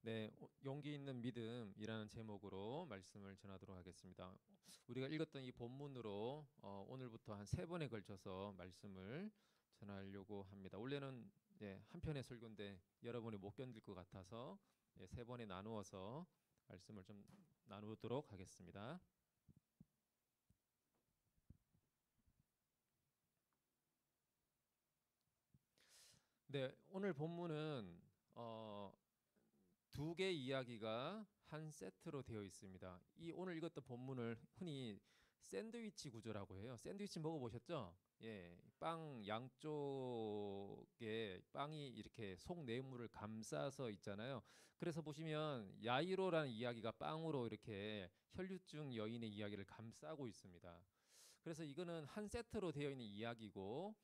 네, 용기 있는 믿음이라는 제목으로 말씀을 전하도록 하겠습니다. 우리가 읽었던 이 본문으로 오늘부터 한 세 번에 걸쳐서 말씀을 전하려고 합니다. 원래는 한 편의 설교인데 여러분이 못 견딜 것 같아서 세 번에 나누어서 말씀을 좀 나누도록 하겠습니다. 네, 오늘 본문은 두 개 이야기가 한 세트로 되어 있습니다. 이 오늘 읽었던 본문을 흔히 샌드위치 구조라고 해요. 샌드위치 먹어보셨죠? 예, 빵 양쪽에 빵이 이렇게 속 내물을 감싸서 있잖아요. 그래서 보시면 야이로라는 이야기가 빵으로 이렇게 혈류증 여인의 이야기를 감싸고 있습니다. 그래서 이거는 한 세트로 되어 있는 이야기고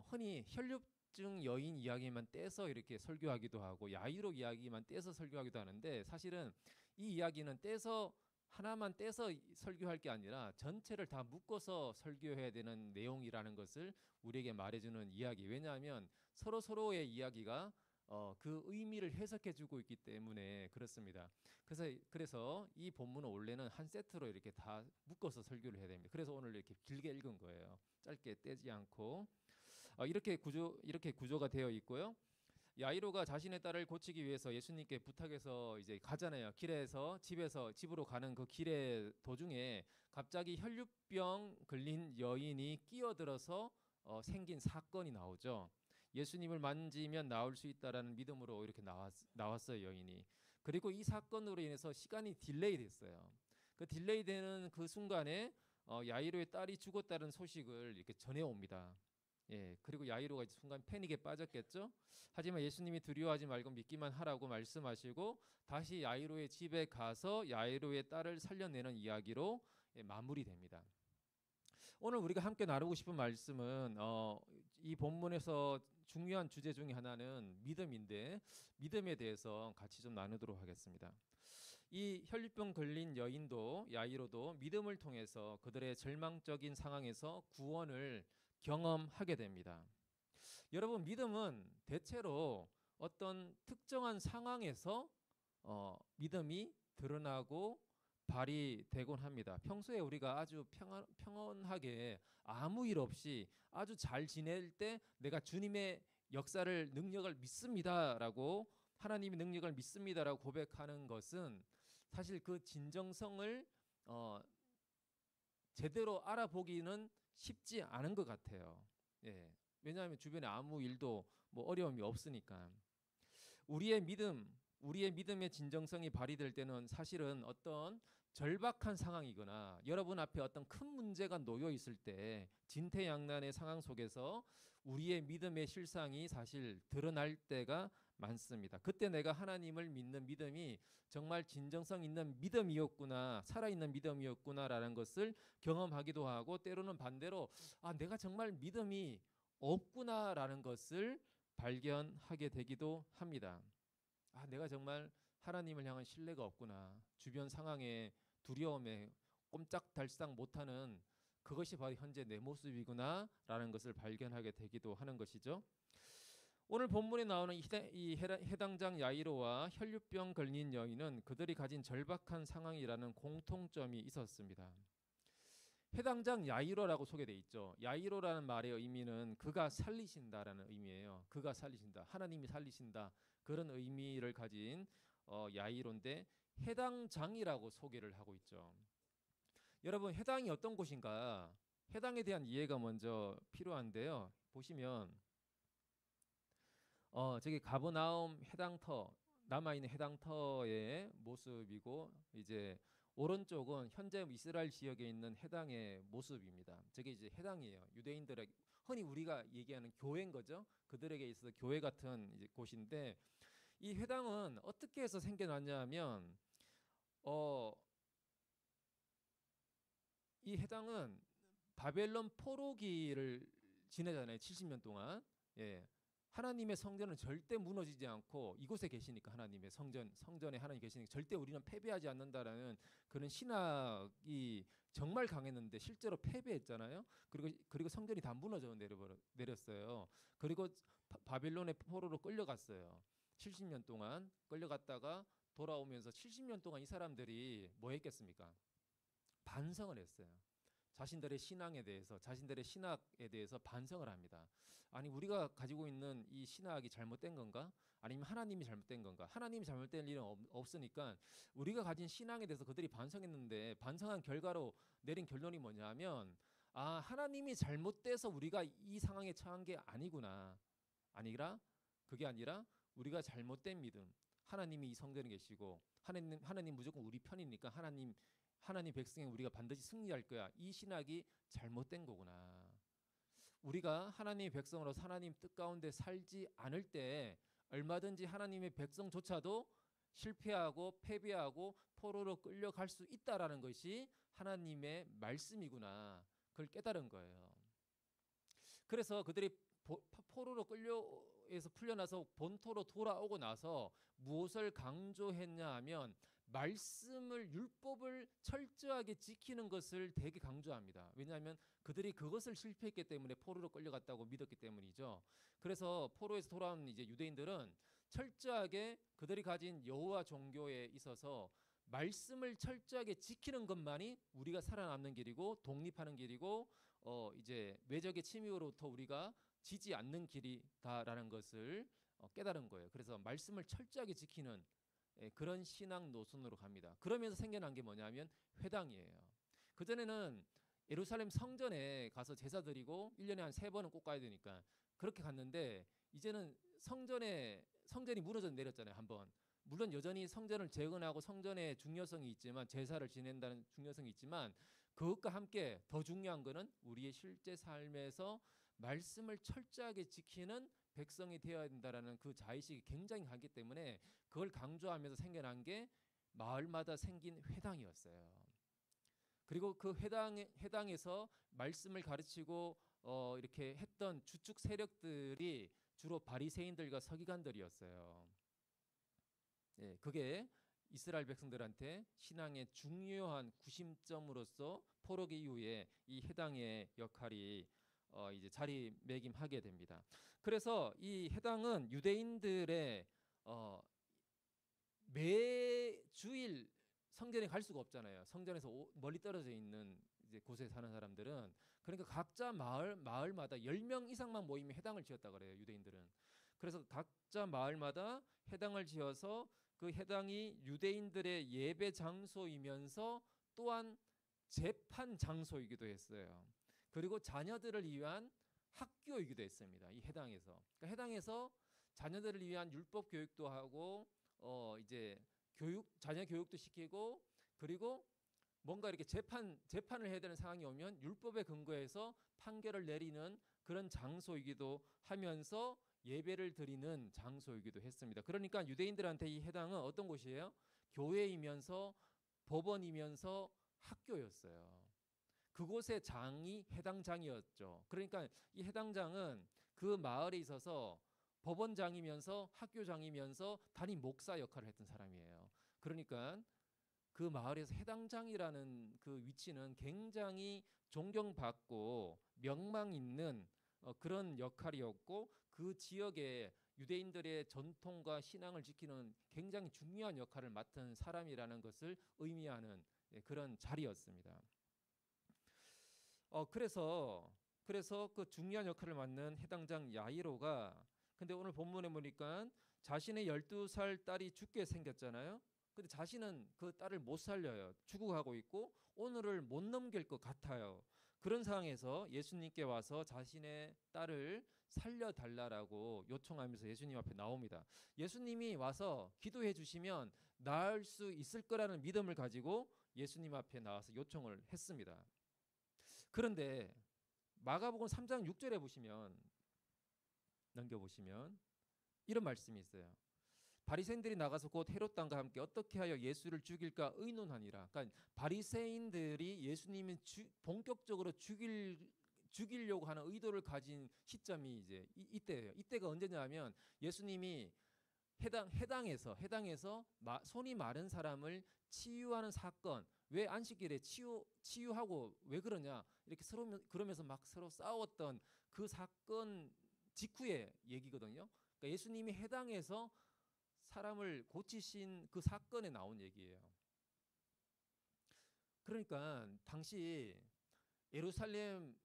흔히 혈류증 여인 이야기만 떼서 이렇게 설교하기도 하고 야이로 이야기만 떼서 설교하기도 하는데 사실은 이 이야기는 떼서 하나만 떼서 설교할 게 아니라 전체를 다 묶어서 설교해야 되는 내용이라는 것을 우리에게 말해주는 이야기. 왜냐하면 서로 서로의 이야기가 그 의미를 해석해주고 있기 때문에 그렇습니다. 그래서 이 본문은 원래는 한 세트로 이렇게 다 묶어서 설교를 해야 됩니다. 그래서 오늘 이렇게 길게 읽은 거예요. 짧게 떼지 않고 이렇게 구조가 되어 있고요. 야이로가 자신의 딸을 고치기 위해서 예수님께 부탁해서 이제 가잖아요. 길에서 집으로 가는 그 길의 도중에 갑자기 혈류병 걸린 여인이 끼어들어서 생긴 사건이 나오죠. 예수님을 만지면 나올 수 있다라는 믿음으로 이렇게 나왔어요, 여인이. 그리고 이 사건으로 인해서 시간이 딜레이 됐어요. 그 딜레이 되는 그 순간에 야이로의 딸이 죽었다는 소식을 이렇게 전해옵니다. 예, 그리고 야이로가 순간 패닉에 빠졌겠죠. 하지만 예수님이 두려워하지 말고 믿기만 하라고 말씀하시고 다시 야이로의 집에 가서 야이로의 딸을 살려내는 이야기로 마무리됩니다. 오늘 우리가 함께 나누고 싶은 말씀은 이 본문에서 중요한 주제 중에 하나는 믿음인데 믿음에 대해서 같이 좀 나누도록 하겠습니다. 이 혈류병 걸린 여인도 야이로도 믿음을 통해서 그들의 절망적인 상황에서 구원을 경험하게 됩니다. 여러분 믿음은 대체로 어떤 특정한 상황에서 믿음이 드러나고 발휘되곤 합니다. 평소에 우리가 아주 평온하게 아무 일 없이 아주 잘 지낼 때 내가 주님의 역사를 능력을 믿습니다라고 하나님의 능력을 믿습니다라고 고백하는 것은 사실 그 진정성을 어, 제대로 알아보기는 쉽지 않은 것 같아요. 예. 왜냐하면 주변에 아무 일도 뭐 어려움이 없으니까. 우리의 믿음, 우리의 믿음의 진정성이 발휘될 때는 사실은 어떤 절박한 상황이거나 여러분 앞에 어떤 큰 문제가 놓여 있을 때 진퇴양난의 상황 속에서 우리의 믿음의 실상이 사실 드러날 때가 많습니다. 그때 내가 하나님을 믿는 믿음이 정말 진정성 있는 믿음이었구나, 살아있는 믿음이었구나라는 것을 경험하기도 하고 때로는 반대로 내가 정말 믿음이 없구나라는 것을 발견하게 되기도 합니다. 내가 정말 하나님을 향한 신뢰가 없구나. 주변 상황에 두려움에 꼼짝달싹 못하는 그것이 바로 현재 내 모습이구나라는 것을 발견하게 되기도 하는 것이죠. 오늘 본문에 나오는 이 해당장 야이로와 혈류병 걸린 여인은 그들이 가진 절박한 상황이라는 공통점이 있었습니다. 해당장 야이로라고 소개돼 있죠. 야이로라는 말의 의미는 그가 살리신다라는 의미예요. 그가 살리신다. 하나님이 살리신다. 그런 의미를 가진 야이로인데 해당장이라고 소개를 하고 있죠. 여러분 해당이 어떤 곳인가? 해당에 대한 이해가 먼저 필요한데요. 보시면 저기 가버나움 해당터 남아있는 해당터의 모습이고 이제 오른쪽은 현재 이스라엘 지역에 있는 해당의 모습입니다. 저게 이제 해당이에요. 유대인들의 흔히 우리가 얘기하는 교회인 거죠. 그들에게 있어서 교회 같은 이제 곳인데 이 해당은 어떻게 해서 생겨났냐면 이 해당은 바벨론 포로기를 지내잖아요. 70년 동안. 예. 하나님의 성전은 절대 무너지지 않고 이곳에 계시니까 하나님의 성전에 하나님 계시니까 절대 우리는 패배하지 않는다라는 그런 신학이 정말 강했는데 실제로 패배했잖아요. 그리고 성전이 다 무너져 내렸어요. 그리고 바벨론의 포로로 끌려갔어요. 70년 동안 끌려갔다가 돌아오면서 70년 동안 이 사람들이 뭐 했겠습니까? 반성을 했어요. 자신들의 신앙에 대해서, 자신들의 신학에 대해서 반성을 합니다. 아니, 우리가 가지고 있는 이 신학이 잘못된 건가? 아니면 하나님이 잘못된 건가? 하나님이 잘못된 일은 없으니까 우리가 가진 신앙에 대해서 그들이 반성했는데, 반성한 결과로 내린 결론이 뭐냐면, 아, 하나님이 잘못돼서 우리가 이 상황에 처한 게 아니구나. 그게 아니라 우리가 잘못된 믿음, 하나님이 이 성전에 계시고 하나님 무조건 우리 편이니까 하나님 백성에 우리가 반드시 승리할 거야. 이 신학이 잘못된 거구나. 우리가 하나님의 백성으로서 하나님 뜻 가운데 살지 않을 때 얼마든지 하나님의 백성조차도 실패하고 패배하고 포로로 끌려갈 수 있다라는 것이 하나님의 말씀이구나. 그걸 깨달은 거예요. 그래서 그들이 포로로 끌려에서 풀려나서 본토로 돌아오고 나서 무엇을 강조했냐 하면 말씀을, 율법을 철저하게 지키는 것을 되게 강조합니다. 왜냐하면 그들이 그것을 실패했기 때문에 포로로 끌려갔다고 믿었기 때문이죠. 그래서 포로에서 돌아온 이제 유대인들은 철저하게 그들이 가진 여호와 종교에 있어서 말씀을 철저하게 지키는 것만이 우리가 살아남는 길이고 독립하는 길이고 이제 외적의 침입으로부터 우리가 지지 않는 길이다라는 것을 깨달은 거예요. 그래서 말씀을 철저하게 지키는 그런 신앙 노선으로 갑니다. 그러면서 생겨난 게 뭐냐면 회당이에요. 그전에는 예루살렘 성전에 가서 제사 드리고 1년에 한 3번은 꼭 가야 되니까 그렇게 갔는데, 이제는 성전이 무너져 내렸잖아요. 한번. 물론 여전히 성전을 재건하고 성전의 중요성이 있지만, 제사를 지낸다는 중요성이 있지만, 그것과 함께 더 중요한 것은 우리의 실제 삶에서 말씀을 철저하게 지키는 백성이 되어야 된다라는 그 자의식이 굉장히 강하기 때문에 그걸 강조하면서 생겨난 게 마을마다 생긴 회당이었어요. 그리고 그 회당에서 말씀을 가르치고 이렇게 했던 주축 세력들이 주로 바리새인들과 서기관들이었어요. 예, 그게 이스라엘 백성들한테 신앙의 중요한 구심점으로서 포로기 이후에 이 해당의 역할이 이제 자리매김하게 됩니다. 그래서 이 해당은 유대인들의 매 주일 성전에 갈 수가 없잖아요. 성전에서 멀리 떨어져 있는 이제 곳에 사는 사람들은, 그러니까 각자 마을마다 10명 이상만 모이면 해당을 지었다 그래요, 유대인들은. 그래서 각자 마을마다 해당을 지어서 그 해당이 유대인들의 예배 장소이면서 또한 재판 장소이기도 했어요. 그리고 자녀들을 위한 학교이기도 했습니다. 이 해당에서. 그러니까 해당에서 자녀들을 위한 율법 교육도 하고 이제 자녀 교육도 시키고, 그리고 뭔가 이렇게 재판을 해야 되는 상황이 오면 율법에 근거해서 판결을 내리는 그런 장소이기도 하면서 예배를 드리는 장소이기도 했습니다. 그러니까 유대인들한테 이 해당은 어떤 곳이에요? 교회이면서 법원이면서 학교였어요. 그곳의 장이 해당장이었죠. 그러니까 이 해당장은 그 마을에 있어서 법원장이면서 학교장이면서 담임 목사 역할을 했던 사람이에요. 그러니까 그 마을에서 해당장이라는 그 위치는 굉장히 존경받고 명망 있는 그런 역할이었고, 그 지역에 유대인들의 전통과 신앙을 지키는 굉장히 중요한 역할을 맡은 사람이라는 것을 의미하는 그런 자리였습니다. 그래서 그 중요한 역할을 맡는 해당장 야이로가, 근데 오늘 본문에 보니까 자신의 12살 딸이 죽게 생겼잖아요. 근데 자신은 그 딸을 못 살려요. 죽어가고 있고 오늘을 못 넘길 것 같아요. 그런 상황에서 예수님께 와서 자신의 딸을 살려달라고 요청하면서 예수님 앞에 나옵니다. 예수님이 와서 기도해 주시면 나을 수 있을 거라는 믿음을 가지고 예수님 앞에 나와서 요청을 했습니다. 그런데 마가복음 3장 6절에 보시면, 넘겨보시면 이런 말씀이 있어요. 바리새인들이 나가서 곧 헤롯 왕과 함께 어떻게 하여 예수를 죽일까 의논하니라. 그러니까 바리새인들이 예수님을 본격적으로 죽이려고 하는 의도를 가진 시점이 이제 이때예요. 이때가 언제냐면 예수님이 해당에서 손이 마른 사람을 치유하는 사건. 왜 안식일에 치유하고 왜 그러냐, 이렇게 서로 그러면서 막 서로 싸웠던 그 사건 직후의 얘기거든요. 그러니까 예수님이 해당에서 사람을 고치신 그 사건에 나온 얘기예요. 그러니까 당시 예루살렘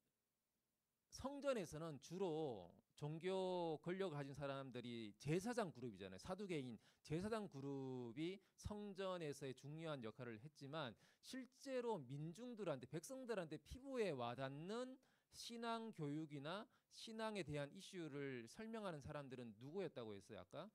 성전에서는 주로 종교 권력을 가진 사람들이 제사장 그룹이잖아요. 사두개인 제사장 그룹이 성전에서의 중요한 역할을 했지만 실제로 민중들한테 백성들한테 피부에 와닿는 신앙 교육이나 신앙에 대한 이슈를 설명하는 사람들은 누구였다고 했어요? 아까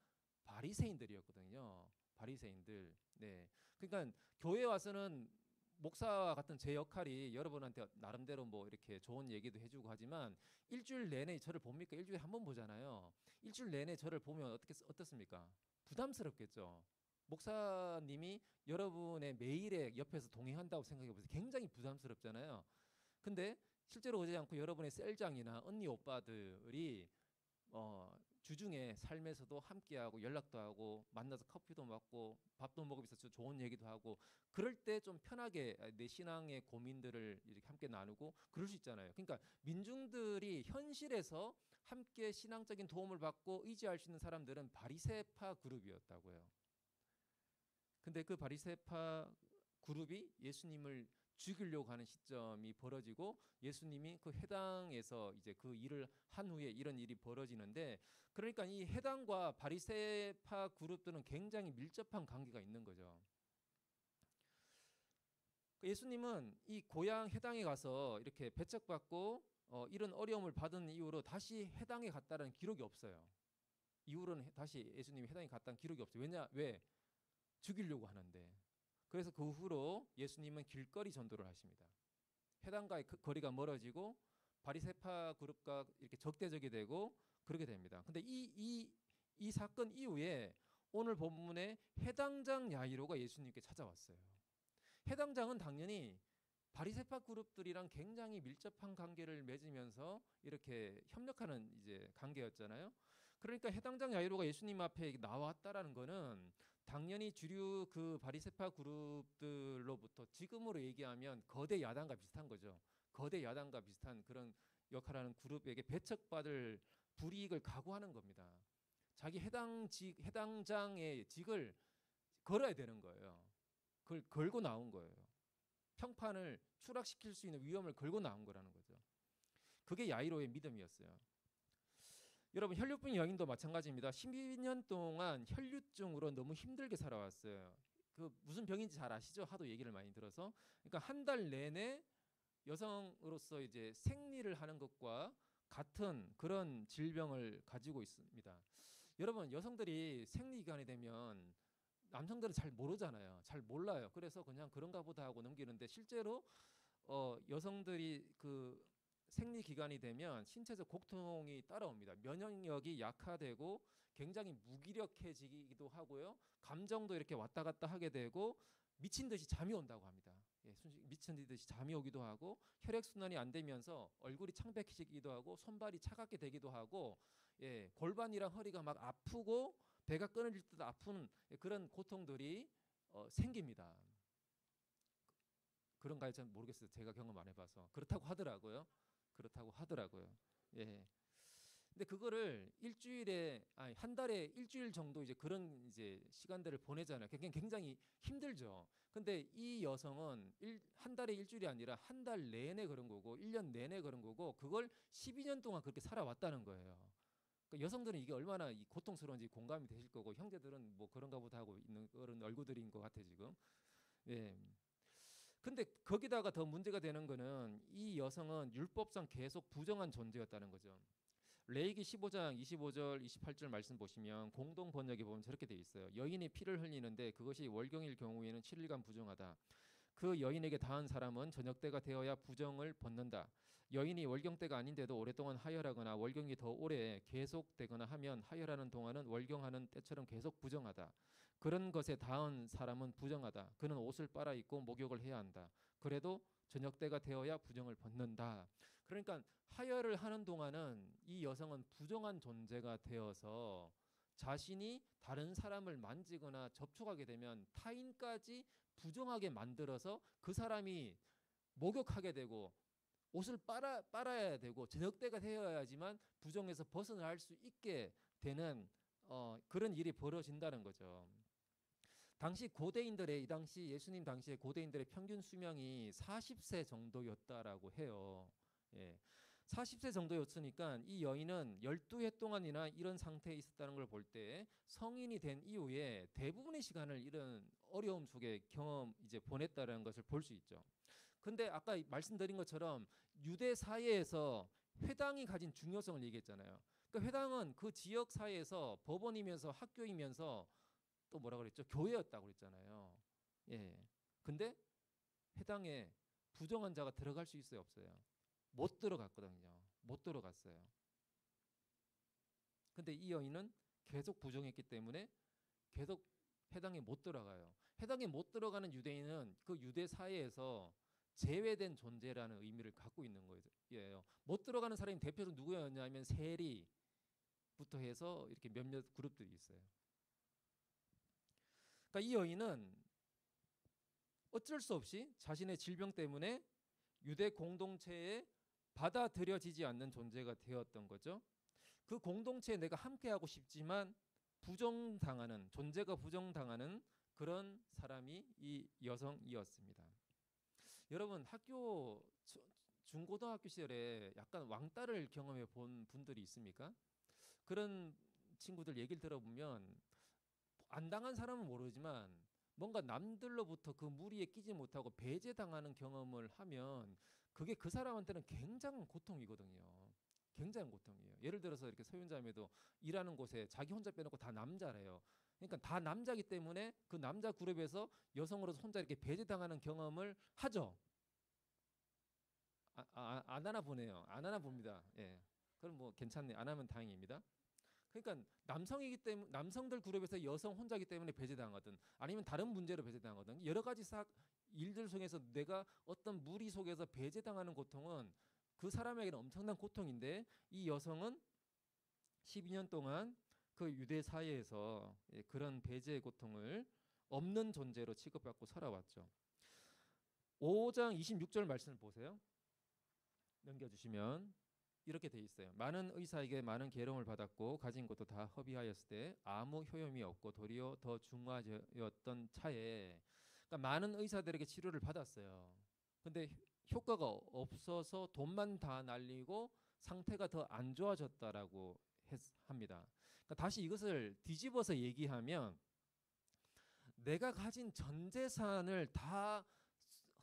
바리새인들이었거든요. 바리새인들. 네. 그러니까 교회 와서는 목사와 같은 제 역할이 여러분한테 나름대로 뭐 이렇게 좋은 얘기도 해주고 하지만 일주일 내내 저를 봅니까? 일주일에 한 번 보잖아요. 일주일 내내 저를 보면 어떻습니까? 부담스럽겠죠. 목사님이 여러분의 매일의 옆에서 동행한다고 생각해 보세요. 굉장히 부담스럽잖아요. 근데 실제로 오지 않고 여러분의 셀장이나 언니 오빠들이 주중에 삶에서도 함께하고 연락도 하고 만나서 커피도 먹고 밥도 먹으면서 좋은 얘기도 하고 그럴 때 좀 편하게 내 신앙의 고민들을 이렇게 함께 나누고 그럴 수 있잖아요. 그러니까 민중들이 현실에서 함께 신앙적인 도움을 받고 의지할 수 있는 사람들은 바리새파 그룹이었다고요. 근데 그 바리새파 그룹이 예수님을 죽이려고 하는 시점이 벌어지고 예수님이 그 해당에서 이제 그 일을 한 후에 이런 일이 벌어지는데 그러니까 이 해당과 바리새파 그룹들은 굉장히 밀접한 관계가 있는 거죠. 예수님은 이 고향 해당에 가서 이렇게 배척받고 이런 어려움을 받은 이후로 다시 해당에 갔다는 기록이 없어요. 이후로는 다시 예수님이 해당에 갔다는 기록이 없어요. 왜? 죽이려고 하는데. 그래서 그 후로 예수님은 길거리 전도를 하십니다. 해당과의 거리가 멀어지고 바리새파 그룹과 이렇게 적대적이 되고 그렇게 됩니다. 근데 이 사건 이후에 오늘 본문에 해당장 야이로가 예수님께 찾아왔어요. 해당장은 당연히 바리새파 그룹들이랑 굉장히 밀접한 관계를 맺으면서 이렇게 협력하는 이제 관계였잖아요. 그러니까 해당장 야이로가 예수님 앞에 나왔다라는 거는 당연히 주류 그 바리새파 그룹들로부터 지금으로 얘기하면 거대 야당과 비슷한 거죠. 거대 야당과 비슷한 그런 역할하는 그룹에게 배척받을 불이익을 각오하는 겁니다. 자기 해당장의 직을 걸어야 되는 거예요. 그걸 걸고 나온 거예요. 평판을 추락시킬 수 있는 위험을 걸고 나온 거라는 거죠. 그게 야이로의 믿음이었어요. 여러분 혈류병 여인도 마찬가지입니다. 12년 동안 혈류증으로 너무 힘들게 살아왔어요. 그 무슨 병인지 잘 아시죠? 하도 얘기를 많이 들어서. 그러니까 한 달 내내 여성으로서 이제 생리를 하는 것과 같은 그런 질병을 가지고 있습니다. 여러분 여성들이 생리 기간이 되면 남성들은 잘 모르잖아요. 잘 몰라요. 그래서 그냥 그런가 보다 하고 넘기는데 실제로 여성들이 그 생리 기간이 되면 신체적 고통이 따라옵니다. 면역력이 약화되고 굉장히 무기력해지기도 하고요. 감정도 이렇게 왔다 갔다 하게 되고 미친 듯이 잠이 온다고 합니다. 예, 미친 듯이 잠이 오기도 하고 혈액 순환이 안 되면서 얼굴이 창백해지기도 하고 손발이 차갑게 되기도 하고 예, 골반이랑 허리가 막 아프고 배가 끊어질 듯 아픈 그런 고통들이 생깁니다. 그런가요? 잘 모르겠어요. 제가 경험 안 해봐서 그렇다고 하더라고요. 그렇다고 하더라고요. 예. 근데 그거를 한 달에 일주일 정도 이제 그런 이제 시간들을 보내잖아요. 굉장히 힘들죠. 근데 이 여성은 한 달에 일주일이 아니라 한 달 내내 그런 거고 1년 내내 그런 거고 그걸 12년 동안 그렇게 살아왔다는 거예요. 그러니까 여성들은 이게 얼마나 고통스러운지 공감이 되실 거고 형제들은 뭐 그런가 보다 하고 있는 그런 얼굴들인 것 같아 지금. 예. 근데 거기다가 더 문제가 되는 거는 이 여성은 율법상 계속 부정한 존재였다는 거죠. 레위기 15장 25절 28절 말씀 보시면 공동 번역에 보면 저렇게 돼 있어요. 여인이 피를 흘리는데 그것이 월경일 경우에는 7일간 부정하다. 그 여인에게 닿은 사람은 저녁 때가 되어야 부정을 벗는다. 여인이 월경 때가 아닌데도 오랫동안 하혈하거나 월경이 더 오래 계속되거나 하면 하혈하는 동안은 월경하는 때처럼 계속 부정하다. 그런 것에 닿은 사람은 부정하다. 그는 옷을 빨아 입고 목욕을 해야 한다. 그래도 저녁 때가 되어야 부정을 벗는다. 그러니까 하혈을 하는 동안은 이 여성은 부정한 존재가 되어서 자신이 다른 사람을 만지거나 접촉하게 되면 타인까지 부정하게 만들어서 그 사람이 목욕하게 되고 옷을 빨아야 되고 저녁 때가 되어야지만 부정에서 벗어날 수 있게 되는 그런 일이 벌어진다는 거죠. 당시 고대인들의 이 당시 예수님 당시의 고대인들의 평균 수명이 40세 정도였다라고 해요. 예. 40세 정도였으니까 이 여인은 12해 동안이나 이런 상태에 있었다는 걸 볼 때 성인이 된 이후에 대부분의 시간을 이런 어려움 속에 이제 보냈다는 것을 볼 수 있죠. 근데 아까 말씀드린 것처럼 유대 사회에서 회당이 가진 중요성을 얘기했잖아요. 그러니까 회당은 그 지역 사회에서 법원이면서 학교이면서 또 뭐라 그랬죠? 교회였다고 그랬잖아요. 예. 근데 회당에 부정한 자가 들어갈 수 있어요, 없어요? 못 들어갔거든요. 못 들어갔어요. 근데 이 여인은 계속 부정했기 때문에 계속 회당에 못 들어가요. 회당에 못 들어가는 유대인은 그 유대 사회에서 제외된 존재라는 의미를 갖고 있는 거예요. 못 들어가는 사람이 대표로 누구였냐면 세리부터 해서 이렇게 몇몇 그룹들이 있어요. 그러니까 이 여인은 어쩔 수 없이 자신의 질병 때문에 유대 공동체에 받아들여지지 않는 존재가 되었던 거죠. 그 공동체에 내가 함께하고 싶지만 부정당하는, 존재가 부정당하는 그런 사람이 이 여성이었습니다. 여러분 중고등학교 시절에 약간 왕따를 경험해 본 분들이 있습니까? 그런 친구들 얘기를 들어보면 안 당한 사람은 모르지만 뭔가 남들로부터 그 무리에 끼지 못하고 배제당하는 경험을 하면 그게 그 사람한테는 굉장한 고통이거든요. 굉장한 고통이에요. 예를 들어서 이렇게 소윤자매도 일하는 곳에 자기 혼자 빼놓고 다 남자래요. 그러니까 다 남자기 때문에 그 남자 그룹에서 여성으로서 혼자 이렇게 배제당하는 경험을 하죠. 안 하나 보네요. 안 하나 봅니다. 예. 그럼 뭐 괜찮네. 안 하면 다행입니다. 그러니까 남성이기 때문에 남성들 그룹에서 여성 혼자기 때문에 배제당하든 아니면 다른 문제로 배제당하든 여러 가지 일들 속에서 내가 어떤 무리 속에서 배제당하는 고통은 그 사람에게는 엄청난 고통인데 이 여성은 12년 동안 그 유대 사회에서 그런 배제의 고통을 없는 존재로 취급받고 살아왔죠. 5장 26절 말씀을 보세요. 넘겨주시면 이렇게 돼 있어요. 많은 의사에게 많은 계룡을 받았고 가진 것도 다 허비하였을 때 아무 효용이 없고 도리어 더 중화되었던 차에, 그러니까 많은 의사들에게 치료를 받았어요. 근데 효과가 없어서 돈만 다 날리고 상태가 더 안 좋아졌다라고 합니다. 그러니까 다시 이것을 뒤집어서 얘기하면 내가 가진 전 재산을 다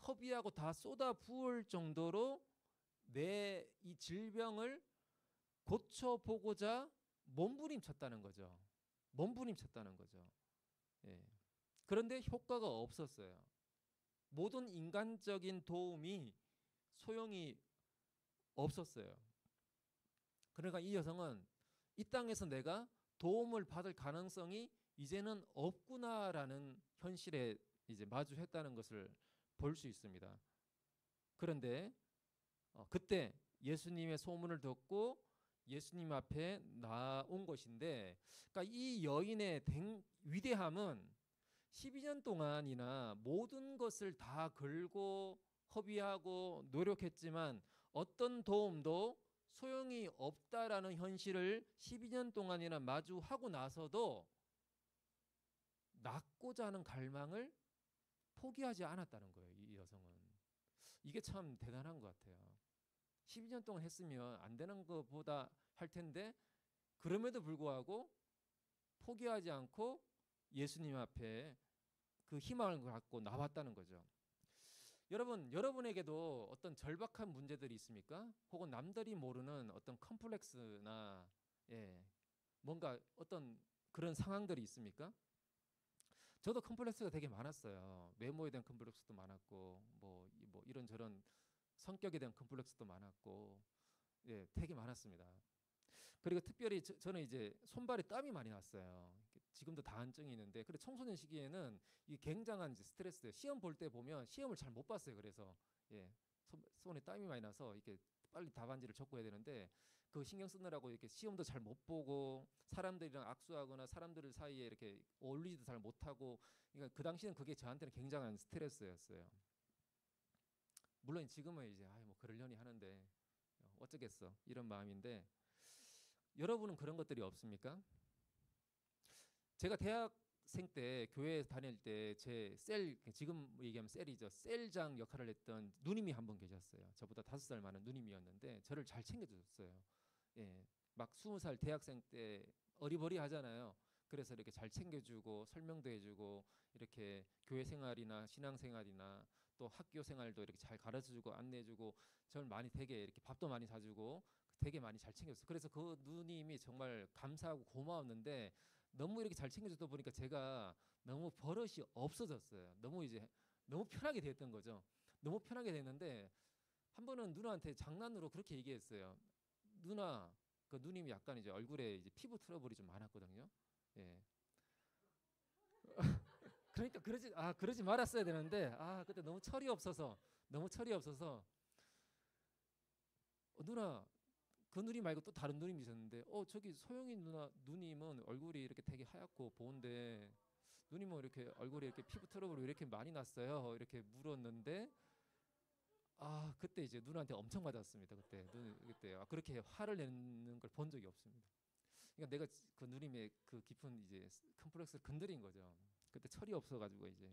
허비하고 다 쏟아 부을 정도로 내 이 질병을 고쳐보고자 몸부림쳤다는 거죠. 몸부림쳤다는 거죠. 예. 그런데 효과가 없었어요. 모든 인간적인 도움이 소용이 없었어요. 그러니까 이 여성은 이 땅에서 내가 도움을 받을 가능성이 이제는 없구나라는 현실에 이제 마주했다는 것을 볼 수 있습니다. 그런데 그때 예수님의 소문을 듣고 예수님 앞에 나온 것인데, 그러니까 이 여인의 위대함은 12년 동안이나 모든 것을 다 걸고 허비하고 노력했지만 어떤 도움도 소용이 없다라는 현실을 12년 동안이나 마주하고 나서도 낫고자 하는 갈망을 포기하지 않았다는 거예요. 이 여성은. 이게 참 대단한 것 같아요. 12년 동안 했으면 안 되는 것보다 할 텐데 그럼에도 불구하고 포기하지 않고 예수님 앞에 그 희망을 갖고 나왔다는 거죠. 여러분에게도 어떤 절박한 문제들이 있습니까? 혹은 남들이 모르는 어떤 컴플렉스나 뭔가 어떤 그런 상황들이 있습니까? 저도 컴플렉스가 되게 많았어요. 외모에 대한 컴플렉스도 많았고 뭐 이런저런 성격에 대한 컴플렉스도 많았고 되게 많았습니다. 그리고 특별히 저는 이제 손발에 땀이 많이 났어요. 지금도 다한증이 있는데, 그래 청소년 시기에는 이 굉장한 이제 스트레스. 시험 볼 때 보면 시험을 잘 못 봤어요. 그래서 손에 땀이 많이 나서 이렇게 빨리 답안지를 적고 해야 되는데 그 신경 쓰느라고 이렇게 시험도 잘 못 보고 사람들이랑 악수하거나 사람들 사이에 이렇게 어울리지도 잘 못하고, 그러니까 그 당시는 그게 저한테는 굉장한 스트레스였어요. 물론 지금은 이제 뭐 그러려니 하는데 어쩌겠어 이런 마음인데, 여러분은 그런 것들이 없습니까? 제가 대학생 때 교회 다닐 때 제 셀, 지금 얘기하면 셀이죠. 셀장 역할을 했던 누님이 한 분 계셨어요. 저보다 5살 많은 누님이었는데 저를 잘 챙겨주셨어요. 예, 막 20살 대학생 때 어리버리 하잖아요. 그래서 이렇게 잘 챙겨주고 설명도 해주고 이렇게 교회 생활이나 신앙 생활이나 또 학교 생활도 이렇게 잘 가르쳐주고 안내해주고 저를 많이 되게 이렇게 밥도 많이 사주고 되게 많이 잘 챙겼어요. 그래서 그 누님이 정말 감사하고 고마웠는데 너무 이렇게 잘 챙겨주다 보니까 제가 너무 버릇이 없어졌어요. 너무 이제 너무 편하게 됐던 거죠. 너무 편하게 됐는데 한 번은 누나한테 장난으로 그렇게 얘기했어요. 누나, 그 누님이 약간 이제 얼굴에 이제 피부 트러블이 좀 많았거든요. 예. 그러니까 그러지 말았어야 되는데 그때 너무 철이 없어서 누나 그 누님 말고 또 다른 누님이 있었는데 저기 소영이 누나 누님은 얼굴이 이렇게 되게 하얗고 보온데 누님은 이렇게 얼굴에 이렇게 피부 트러블이 이렇게 많이 났어요. 이렇게 물었는데 그때 이제 누나한테 엄청 맞았습니다. 그때 그렇게 화를 내는 걸 본 적이 없습니다. 그러니까 내가 그 누님의 그 깊은 이제 컴플렉스를 건드린 거죠. 그때 철이 없어가지고 이제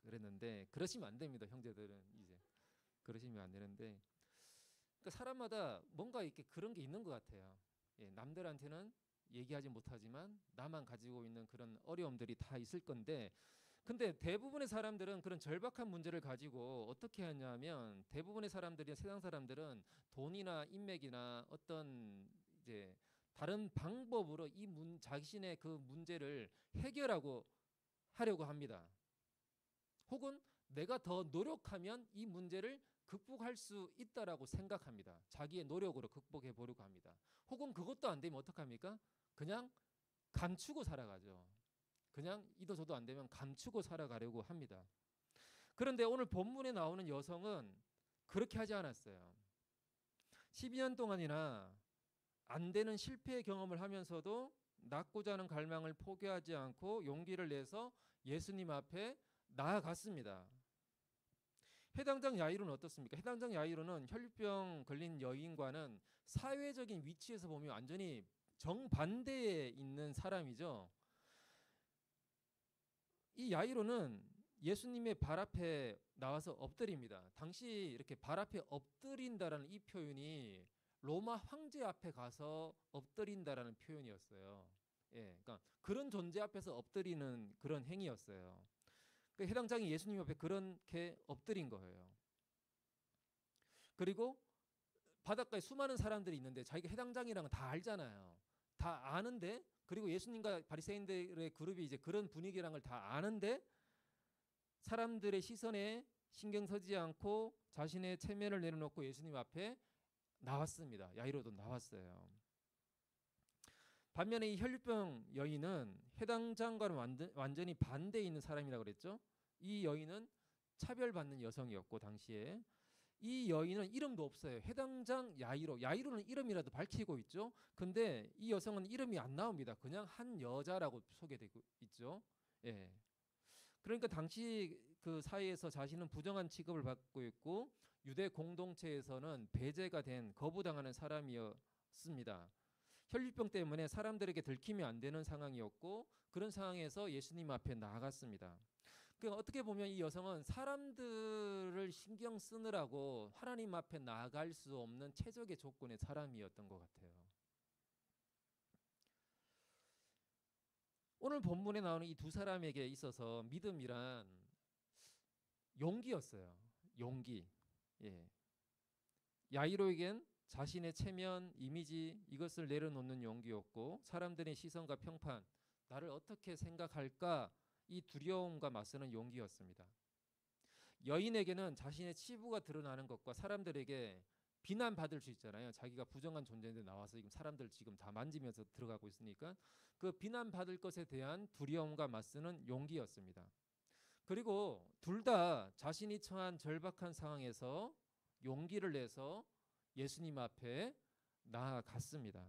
그랬는데 그러시면 안 됩니다. 형제들은 이제 그러시면 안 되는데 그러니까 사람마다 뭔가 이렇게 그런 게 있는 것 같아요. 예, 남들한테는 얘기하지 못하지만 나만 가지고 있는 그런 어려움들이 다 있을 건데 근데 대부분의 사람들은 그런 절박한 문제를 가지고 어떻게 하냐면 대부분의 사람들이 세상 사람들은 돈이나 인맥이나 어떤 이제 다른 방법으로 자신의 그 문제를 해결하고 하려고 합니다. 혹은 내가 더 노력하면 이 문제를 극복할 수 있다라고 생각합니다. 자기의 노력으로 극복해 보려고 합니다. 혹은 그것도 안 되면 어떡합니까? 그냥 감추고 살아가죠. 그냥 이도 저도 안 되면 감추고 살아가려고 합니다. 그런데 오늘 본문에 나오는 여성은 그렇게 하지 않았어요. 12년 동안이나 안 되는 실패 경험을 하면서도 낳고자 하는 갈망을 포기하지 않고 용기를 내서 예수님 앞에 나아갔습니다. 해당장 야이로는 어떻습니까? 해당장 야이로는 혈류병 걸린 여인과는 사회적인 위치에서 보면 완전히 정반대에 있는 사람이죠. 이 야이로는 예수님의 발 앞에 나와서 엎드립니다. 당시 이렇게 발 앞에 엎드린다라는 이 표현이 로마 황제 앞에 가서 엎드린다라는 표현이었어요. 예, 그러니까 그런 존재 앞에서 엎드리는 그런 행위였어요. 그 해당장이 예수님 앞에 그렇게 엎드린 거예요. 그리고 바닷가에 수많은 사람들이 있는데 자기가 해당장이랑은 다 알잖아요. 다 아는데 그리고 예수님과 바리새인들의 그룹이 이제 그런 분위기라는 걸 다 아는데 사람들의 시선에 신경 쓰지 않고 자신의 체면을 내려놓고 예수님 앞에 나왔습니다. 야이로도 나왔어요. 반면에 이 혈류병 여인은 해당장과는 완전히 반대에 있는 사람이라고 그랬죠. 이 여인은 차별받는 여성이었고 당시에 이 여인은 이름도 없어요. 해당장 야이로. 야이로는 이름이라도 밝히고 있죠. 근데 이 여성은 이름이 안 나옵니다. 그냥 한 여자라고 소개되고 있죠. 예. 그러니까 당시 그 사회에서 자신은 부정한 취급을 받고 있고 유대 공동체에서는 배제가 된 거부당하는 사람이었습니다. 혈류병 때문에 사람들에게 들키면 안 되는 상황이었고 그런 상황에서 예수님 앞에 나아갔습니다. 그러니까 어떻게 보면 이 여성은 사람들을 신경 쓰느라고 하나님 앞에 나아갈 수 없는 최적의 조건의 사람이었던 것 같아요. 오늘 본문에 나오는 이 두 사람에게 있어서 믿음이란 용기였어요. 용기. 예. 야이로에겐 자신의 체면, 이미지 이것을 내려놓는 용기였고 사람들의 시선과 평판, 나를 어떻게 생각할까 이 두려움과 맞서는 용기였습니다. 여인에게는 자신의 치부가 드러나는 것과 사람들에게 비난받을 수 있잖아요. 자기가 부정한 존재인데 나와서 지금 사람들 지금 다 만지면서 들어가고 있으니까 그 비난받을 것에 대한 두려움과 맞서는 용기였습니다. 그리고 둘 다 자신이 처한 절박한 상황에서 용기를 내서 예수님 앞에 나아갔습니다.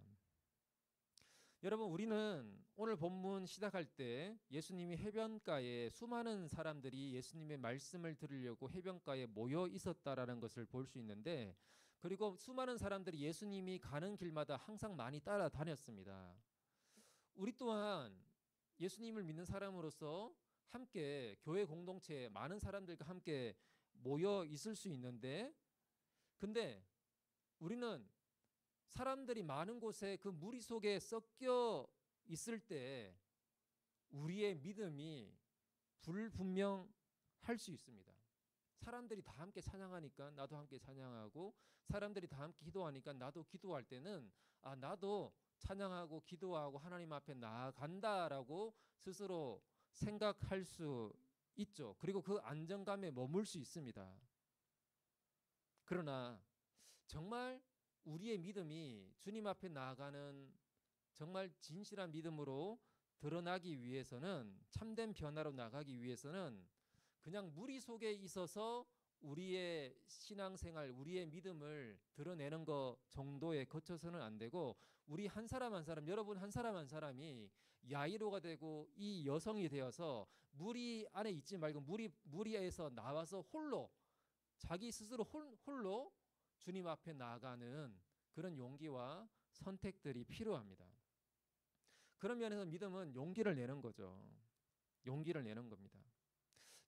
여러분 우리는 오늘 본문 시작할 때 예수님이 해변가에 수많은 사람들이 예수님의 말씀을 들으려고 해변가에 모여 있었다라는 것을 볼 수 있는데 그리고 수많은 사람들이 예수님이 가는 길마다 항상 많이 따라다녔습니다. 우리 또한 예수님을 믿는 사람으로서 함께 교회 공동체에 많은 사람들과 함께 모여 있을 수 있는데, 근데 우리는 사람들이 많은 곳에 그 무리 속에 섞여 있을 때 우리의 믿음이 불분명할 수 있습니다. 사람들이 다 함께 찬양하니까 나도 함께 찬양하고, 사람들이 다 함께 기도하니까 나도 기도할 때는 나도 찬양하고 기도하고 하나님 앞에 나아간다라고 스스로 생각할 수 있죠. 그리고 그 안정감에 머물 수 있습니다. 그러나 정말 우리의 믿음이 주님 앞에 나아가는 정말 진실한 믿음으로 드러나기 위해서는, 참된 변화로 나가기 위해서는 그냥 무리 속에 있어서 우리의 신앙생활, 우리의 믿음을 드러내는 것 정도에 거쳐서는 안 되고, 우리 한 사람 한 사람, 여러분 한 사람 한 사람이 야이로가 되고 이 여성이 되어서 무리 안에 있지 말고 무리에서 나와서 홀로, 자기 스스로 홀로 주님 앞에 나아가는 그런 용기와 선택들이 필요합니다. 그런 면에서 믿음은 용기를 내는 거죠. 용기를 내는 겁니다.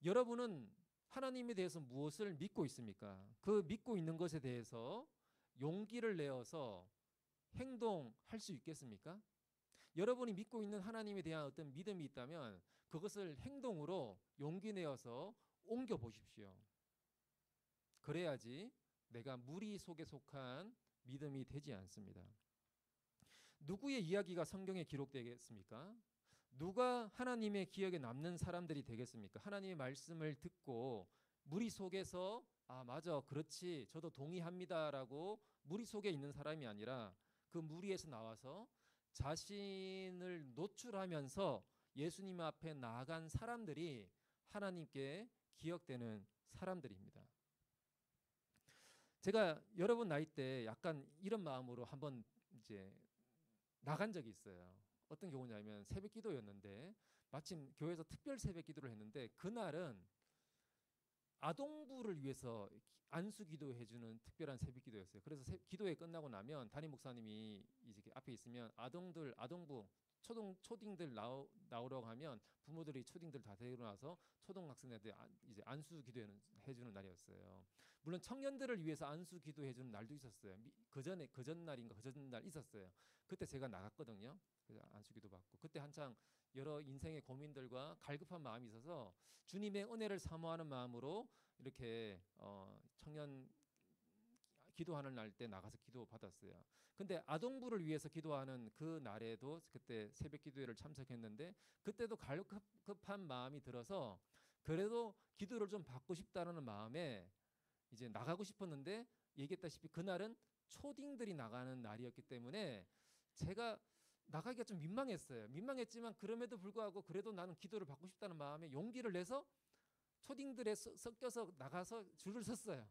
여러분은 하나님에 대해서 무엇을 믿고 있습니까? 그 믿고 있는 것에 대해서 용기를 내어서 행동할 수 있겠습니까? 여러분이 믿고 있는 하나님에 대한 어떤 믿음이 있다면 그것을 행동으로 용기 내어서 옮겨 보십시오. 그래야지 내가 무리 속에 속한 믿음이 되지 않습니다. 누구의 이야기가 성경에 기록되겠습니까? 누가 하나님의 기억에 남는 사람들이 되겠습니까? 하나님의 말씀을 듣고 무리 속에서 맞아, 그렇지, 저도 동의합니다라고 무리 속에 있는 사람이 아니라 그 무리에서 나와서 자신을 노출하면서 예수님 앞에 나아간 사람들이 하나님께 기억되는 사람들입니다. 제가 여러분 나이 때 약간 이런 마음으로 한번 이제 나간 적이 있어요. 어떤 경우냐면 새벽 기도였는데, 마침 교회에서 특별 새벽 기도를 했는데 그날은 아동부를 위해서 안수 기도해주는 특별한 새벽 기도였어요. 그래서 기도회 끝나고 나면 담임 목사님이 이제 앞에 있으면 아동부 초딩들 나오라고 하면 부모들이 초딩들 다 데리고 나서 초등학생들 이제 안수 기도해주는 날이었어요. 물론 청년들을 위해서 안수 기도해주는 날도 있었어요. 그 전날 있었어요. 그때 제가 나갔거든요. 그래서 안수 기도 받고, 그때 한창 여러 인생의 고민들과 갈급한 마음이 있어서 주님의 은혜를 사모하는 마음으로 이렇게 청년 기도하는 날 때 나가서 기도 받았어요. 근데 아동부를 위해서 기도하는 그 날에도 그때 새벽 기도회를 참석했는데, 그때도 갈급한 마음이 들어서 그래도 기도를 좀 받고 싶다는 마음에 이제 나가고 싶었는데, 얘기했다시피 그날은 초딩들이 나가는 날이었기 때문에 제가 나가기가 좀 민망했어요. 민망했지만 그럼에도 불구하고 그래도 나는 기도를 받고 싶다는 마음에 용기를 내서 초딩들에 섞여서 나가서 줄을 섰어요.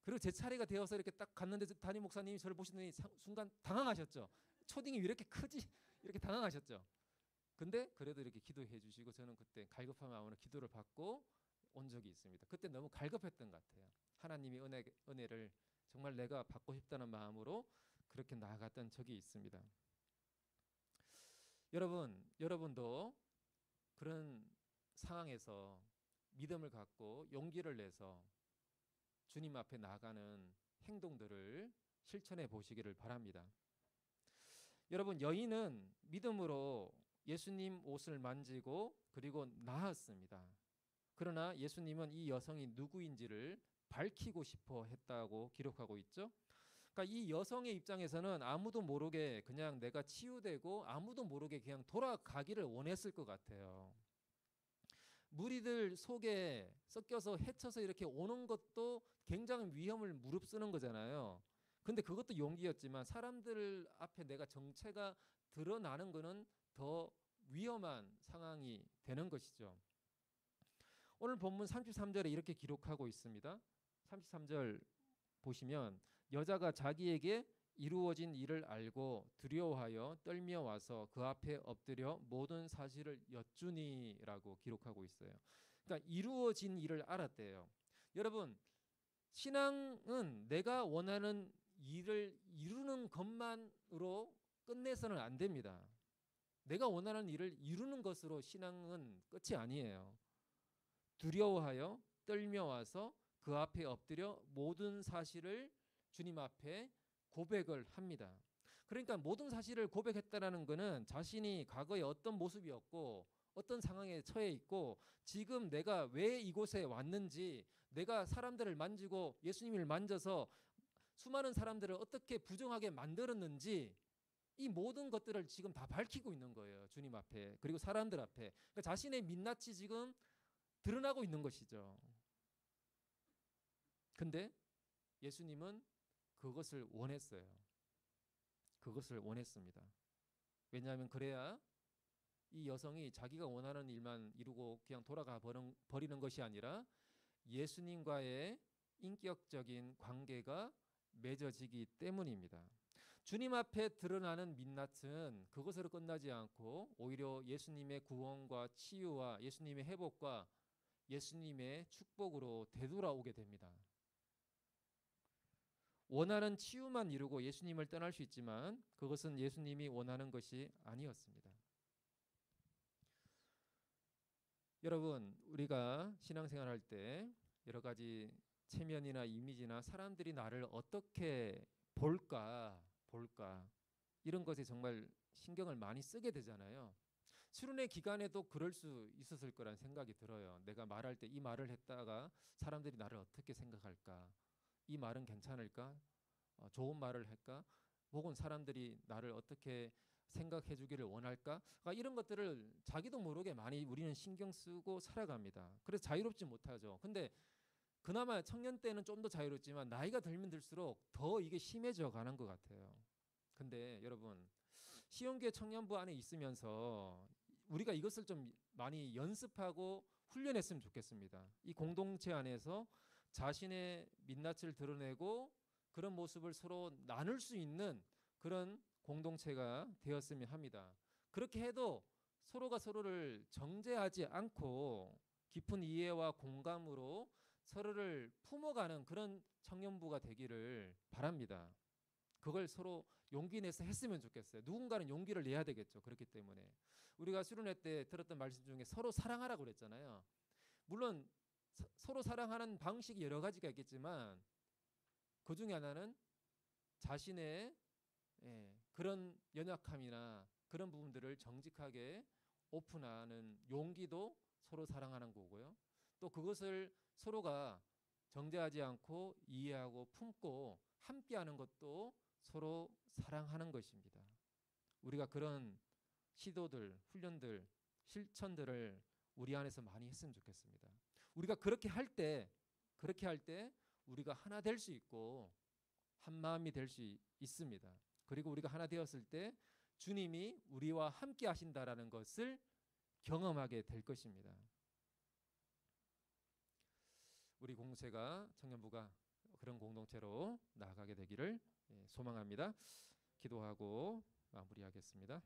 그리고 제 차례가 되어서 이렇게 딱 갔는데 담임 목사님이 저를 보시더니 순간 당황하셨죠. 초딩이 왜 이렇게 크지? 이렇게 당황하셨죠. 근데 그래도 이렇게 기도해 주시고 저는 그때 갈급한 마음으로 기도를 받고 온 적이 있습니다. 그때 너무 갈급했던 것 같아요. 하나님의 은혜를 정말 내가 받고 싶다는 마음으로 그렇게 나아갔던 적이 있습니다. 여러분도 그런 상황에서 믿음을 갖고 용기를 내서 주님 앞에 나아가는 행동들을 실천해 보시기를 바랍니다. 여러분, 여인은 믿음으로 예수님 옷을 만지고 그리고 나았습니다. 그러나 예수님은 이 여성이 누구인지를 밝히고 싶어 했다고 기록하고 있죠. 그러니까 이 여성의 입장에서는 아무도 모르게 그냥 내가 치유되고 아무도 모르게 그냥 돌아가기를 원했을 것 같아요. 무리들 속에 섞여서 헤쳐서 이렇게 오는 것도 굉장히 위험을 무릅쓰는 거잖아요. 근데 그것도 용기였지만 사람들 앞에 내가 정체가 드러나는 것은 더 위험한 상황이 되는 것이죠. 오늘 본문 33절에 이렇게 기록하고 있습니다. 33절 보시면 여자가 자기에게 이루어진 일을 알고 두려워하여 떨며 와서 그 앞에 엎드려 모든 사실을 여쭈니라고 기록하고 있어요. 그러니까 이루어진 일을 알았대요. 여러분, 신앙은 내가 원하는 일을 이루는 것만으로 끝내서는 안 됩니다. 내가 원하는 일을 이루는 것으로 신앙은 끝이 아니에요. 두려워하여 떨며 와서 그 앞에 엎드려 모든 사실을 주님 앞에 고백을 합니다. 그러니까 모든 사실을 고백했다라는 것은 자신이 과거에 어떤 모습이었고 어떤 상황에 처해 있고 지금 내가 왜 이곳에 왔는지, 내가 사람들을 만지고 예수님을 만져서 수많은 사람들을 어떻게 부정하게 만들었는지, 이 모든 것들을 지금 다 밝히고 있는 거예요. 주님 앞에, 그리고 사람들 앞에. 그러니까 자신의 민낯이 지금 드러나고 있는 것이죠. 근데 예수님은 그것을 원했어요. 그것을 원했습니다. 왜냐하면 그래야 이 여성이 자기가 원하는 일만 이루고 그냥 돌아가 버리는 것이 아니라 예수님과의 인격적인 관계가 맺어지기 때문입니다. 주님 앞에 드러나는 민낯은 그것으로 끝나지 않고 오히려 예수님의 구원과 치유와 예수님의 회복과 예수님의 축복으로 되돌아오게 됩니다. 원하는 치유만 이루고 예수님을 떠날 수 있지만 그것은 예수님이 원하는 것이 아니었습니다. 여러분, 우리가 신앙생활할 때 여러 가지 체면이나 이미지나 사람들이 나를 어떻게 볼까 이런 것에 정말 신경을 많이 쓰게 되잖아요. 수련회 기간에도 그럴 수 있었을 거란 생각이 들어요. 내가 말할 때 이 말을 했다가 사람들이 나를 어떻게 생각할까? 이 말은 괜찮을까? 좋은 말을 할까? 혹은 사람들이 나를 어떻게 생각해 주기를 원할까? 이런 것들을 자기도 모르게 많이 우리는 신경 쓰고 살아갑니다. 그래서 자유롭지 못하죠. 근데 그나마 청년 때는 좀 더 자유롭지만 나이가 들면 들수록 더 이게 심해져 가는 것 같아요. 근데 여러분, 시온교회 청년부 안에 있으면서 우리가 이것을 좀 많이 연습하고 훈련했으면 좋겠습니다. 이 공동체 안에서 자신의 민낯을 드러내고 그런 모습을 서로 나눌 수 있는 그런 공동체가 되었으면 합니다. 그렇게 해도 서로가 서로를 정죄하지 않고 깊은 이해와 공감으로 서로를 품어가는 그런 청년부가 되기를 바랍니다. 그걸 서로 용기 내서 했으면 좋겠어요. 누군가는 용기를 내야 되겠죠. 그렇기 때문에 우리가 수련회 때 들었던 말씀 중에 서로 사랑하라고 그랬잖아요. 물론 서로 사랑하는 방식이 여러 가지가 있겠지만 그 중에 하나는 자신의 그런 연약함이나 그런 부분들을 정직하게 오픈하는 용기도 서로 사랑하는 거고요. 또 그것을 서로가 정죄하지 않고 이해하고 품고 함께하는 것도 서로 사랑하는 것입니다. 우리가 그런 시도들, 훈련들, 실천들을 우리 안에서 많이 했으면 좋겠습니다. 우리가 그렇게 할 때 우리가 하나 될 수 있고 한 마음이 될 수 있습니다. 그리고 우리가 하나 되었을 때 주님이 우리와 함께 하신다라는 것을 경험하게 될 것입니다. 우리 공동체가, 청년부가 그런 공동체로 나아가게 되기를 소망합니다. 기도하고 마무리하겠습니다.